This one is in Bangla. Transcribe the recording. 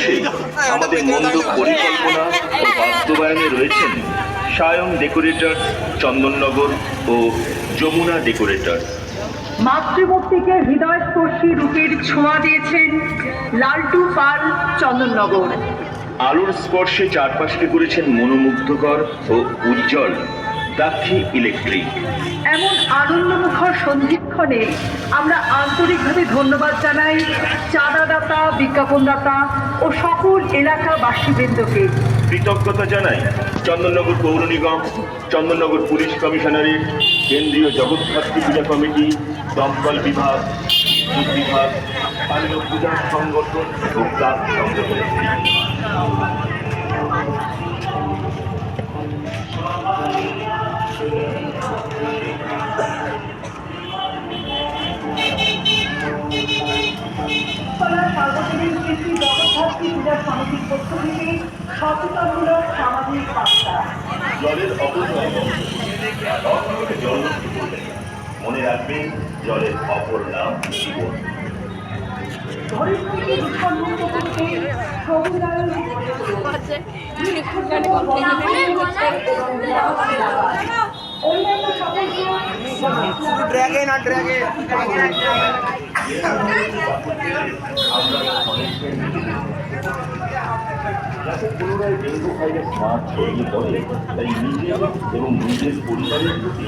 পাশে আমাদের মণ্ডপ পরিকল্পনা ও বাস্তবায়নে রয়েছেন সায়ন ডেকোরেটরস চন্দননগর ও যমুনা ডেকোরেটরস। মাতৃমূর্তিকে হৃদয়স্পর্শী রূপের ছোঁয়া দিয়েছেন লালটু পাল চন্দননগর। আলোর স্পর্শে চারপাশকে করেছেন মনোমুগ্ধকর ও উজ্জ্বল দাক্ষী ইলেকট্রিক। এমন আনন্দমুখর সন্ধিক্ষণে আমরা আন্তরিকভাবে ধন্যবাদ জানাই চাঁদাদাতা, বিজ্ঞাপনদাতা ও সকল এলাকাবাসীবৃন্দকে। কৃতজ্ঞতা জানাই চন্দননগর পৌর নিগম, চন্দননগর পুলিশ কমিশনারেট, কেন্দ্রীয় জগদ্ধাত্রী পূজা কমিটি, দমকল বিভাগ, বিদ্যুৎ বিভাগ, স্থানীয় পূজা সংগঠন ও ক্লাব সংগঠন। সার্বজনীন কৃষি জগদ্ধাত্রী পূজা সমিতির পক্ষ থেকে সচেতনমূলক সামাজিক বার্তা। জলের অপচয় জল নষ্ট করবেন, মনে রাখবেন জলের অপর নাম জীবন। ধরিত্রীকে দূষণমুক্ত করতে সবুজায়ন অন্যান্য সকলকে যাতে পুনরায় ডেঙ্গু ভাইরাস না ছড়িয়ে পড়ে তাই নিজের এবং নিজের পরিবারের প্রতি